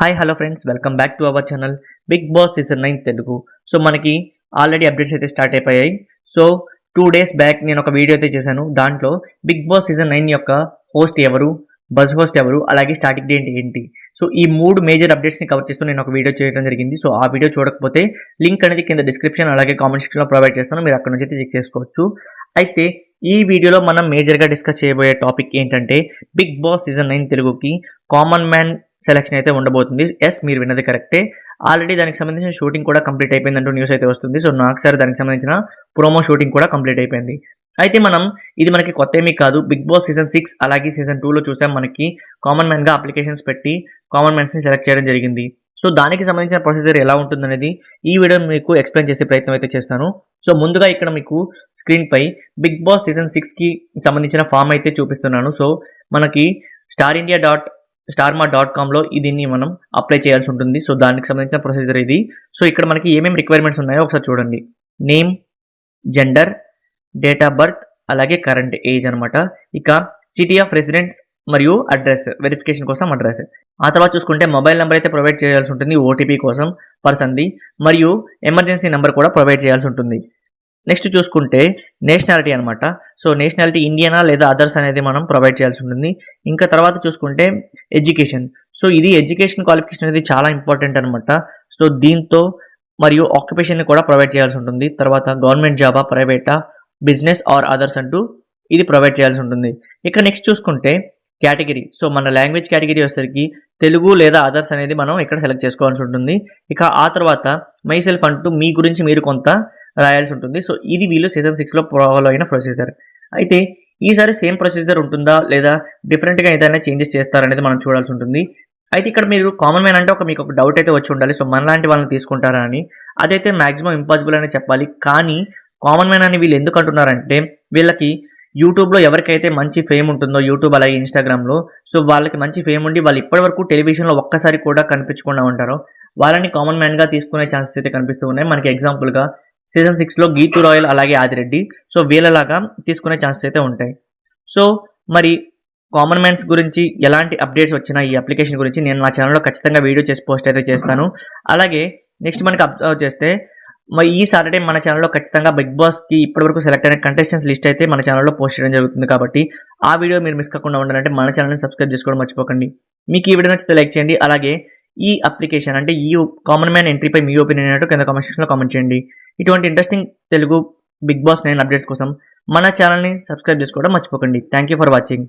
Hi hello friends, welcome back to our channel Bigg Boss season 9 Telugu. So మనకి already updates అయితే start అయిపోయాయి. So 2 days back నేను ఒక video అయితే చేశాను. దాంట్లో బిగ్ బాస్ సీజన్ 9 యొక్క హోస్ట్ ఎవరు, బజ్ హోస్ట్ ఎవరు, అలాగే స్టార్టింగ్ డేట్ ఏంటి, సో ఈ 3 మేజర్ అప్డేట్స్ని కవర్ చేస్తూ నేను ఒక వీడియో చేయడం జరిగింది. సో ఆ వీడియో చూడకపోతే లింక్ అనేది కింద డిస్క్రిప్షన్ అలాగే కామెంట్ సెక్షన్లో ప్రొవైడ్ చేస్తాను, మీరు అక్కడ నుంచి అయితే చెక్ చేసుకోవచ్చు. అయితే ఈ వీడియోలో మనం మేజర్గా డిస్కస్ చేయబోయే టాపిక్ ఏంటంటే బిగ్ బాస్ సీజన్ 9 తెలుగుకి కామన్ మ్యాన్ సెలక్షన్ అయితే ఉండబోతుంది. ఎస్, మీరు విన్నది కరెక్టే. ఆల్రెడీ దానికి సంబంధించిన షూటింగ్ కూడా కంప్లీట్ అయిపోయిందంటూ న్యూస్ అయితే వస్తుంది. సో నాకు సార్ దానికి సంబంధించిన ప్రోమో షూటింగ్ కూడా కంప్లీట్ అయిపోయింది. అయితే ఇది మనకి కొత్త ఏమీ కాదు. బిగ్ బాస్ సీజన్ 6 అలాగే సీజన్ 2లో చూసాం, మనకి కామన్ మ్యాన్గా అప్లికేషన్స్ పెట్టి కామన్ మ్యాన్స్ని సెలెక్ట్ చేయడం జరిగింది. సో దానికి సంబంధించిన ప్రొసీజర్ ఎలా ఉంటుందనేది ఈ వీడియో మీకు ఎక్స్ప్లెయిన్ చేసే ప్రయత్నం అయితే చేస్తాను. సో ముందుగా ఇక్కడ మీకు స్క్రీన్పై బిగ్ బాస్ సీజన్ 6కి సంబంధించిన ఫామ్ అయితే చూపిస్తున్నాను. సో మనకి starma.comలో దీన్ని మనం అప్లై చేయాల్సి ఉంటుంది. సో దానికి సంబంధించిన ప్రొసీజర్ ఇది. సో ఇక్కడ మనకి ఏమేమి రిక్వైర్మెంట్స్ ఉన్నాయో ఒకసారి చూడండి. Name, gender, date of birth, అలాగే కరెంట్ ఏజ్ అనమాట. ఇక సిటీ ఆఫ్ రెసిడెన్స్ మరియు అడ్రస్, వెరిఫికేషన్ కోసం అడ్రస్. ఆ తర్వాత చూసుకుంటే మొబైల్ నెంబర్ అయితే ప్రొవైడ్ చేయాల్సి ఉంటుంది ఓటీపీ కోసం పర్సన్ది, మరియు ఎమర్జెన్సీ నెంబర్ కూడా ప్రొవైడ్ చేయాల్సి ఉంటుంది. నెక్స్ట్ చూసుకుంటే నేషనాలిటీ అనమాట. సో నేషనాలిటీ ఇండియనా లేదా అదర్స్ అనేది మనం ప్రొవైడ్ చేయాల్సి ఉంటుంది. ఇంకా తర్వాత చూసుకుంటే ఎడ్యుకేషన్. సో ఇది ఎడ్యుకేషన్ క్వాలిఫికేషన్ అనేది చాలా ఇంపార్టెంట్ అనమాట. సో దీంతో మరియు ఆక్యుపేషన్ని కూడా ప్రొవైడ్ చేయాల్సి ఉంటుంది. తర్వాత గవర్నమెంట్ జాబా, ప్రైవేటా, బిజినెస్ ఆర్ అదర్స్ అంటూ ఇది ప్రొవైడ్ చేయాల్సి ఉంటుంది. ఇక నెక్స్ట్ చూసుకుంటే కేటగిరీ. సో మన లాంగ్వేజ్ కేటగిరీ వచ్చేసరికి తెలుగు లేదా అదర్స్ అనేది మనం ఇక్కడ సెలెక్ట్ చేసుకోవాల్సి ఉంటుంది. ఇక ఆ తర్వాత మై సెల్ఫ్ అంటూ మీ గురించి మీరు కొంత రాయాల్సి ఉంటుంది. సో ఇది వీళ్ళు సీజన్ 6లో ఫాలో అయిన ప్రొసీజర్. అయితే ఈసారి సేమ్ ప్రొసీజర్ ఉంటుందా లేదా డిఫరెంట్గా ఏదైనా చేంజెస్ చేస్తారనేది మనం చూడాల్సి ఉంటుంది. అయితే ఇక్కడ మీరు కామన్ మ్యాన్ అంటే మీకు ఒక డౌట్ అయితే వచ్చి ఉండాలి, సో మనలాంటి వాళ్ళని తీసుకుంటారా అని. అదైతే మ్యాక్సిమం ఇంపాసిబుల్ అనే చెప్పాలి. కానీ కామన్ మ్యాన్ అని వీళ్ళు ఎందుకు అంటున్నారంటే వీళ్ళకి యూట్యూబ్లో ఎవరికైతే మంచి ఫేమ్ ఉంటుందో, యూట్యూబ్ అలాగే ఇన్స్టాగ్రామ్లో, సో వాళ్ళకి మంచి ఫేమ్ ఉండి వాళ్ళు ఇప్పటివరకు టెలివిజన్లో ఒక్కసారి కూడా కనిపించకుండా ఉంటారో వాళ్ళని కామన్ మ్యాన్గా తీసుకునే ఛాన్సెస్ అయితే కనిపిస్తూ ఉన్నాయి. మనకి ఎగ్జాంపుల్గా సీజన్ 6లో గీతూ రాయల్ అలాగే ఆదిరెడ్డి, సో వీళ్ళలాగా తీసుకునే ఛాన్సెస్ అయితే ఉంటాయి. సో మరి కామన్ మ్యాన్స్ గురించి ఎలాంటి అప్డేట్స్ వచ్చినా ఈ అప్లికేషన్ గురించి నేను నా ఛానల్లో ఖచ్చితంగా వీడియో చేసి పోస్ట్ అయితే చేస్తాను. అలాగే నెక్స్ట్ మనకి అబ్జర్వ్ చేస్తే మరి ఈ సాటర్డే మన ఛానల్లో ఖచ్చితంగా బిగ్ బాస్కి ఇప్పటివరకు సెలెక్ట్ అయిన కంటెస్టెంట్స్ లిస్ట్ అయితే మన ఛానల్లో పోస్ట్ చేయడం జరుగుతుంది. కాబట్టి ఆ వీడియో మీరు మిస్ కాకుండా ఉండాలంటే మన ఛానల్ని సబ్స్క్రైబ్ చేసుకోవడం మర్చిపోకండి. మీకు ఈ వీడియో నచ్చితే లైక్ చేయండి. అలాగే ఈ అప్లికేషన్ అంటే ఈ కామన్ మ్యాన్ ఎంట్రీపై మీ ఒపీనియన్ ఏంటో కింద కామెంట్ సెక్షన్లో కామెంట్ చేయండి. ఇటువంటి interesting Telugu Bigg Boss 9 updates కోసం మన ఛానల్ని సబ్స్క్రైబ్ చేసుకోవడం మర్చిపోకండి. Thank you for watching.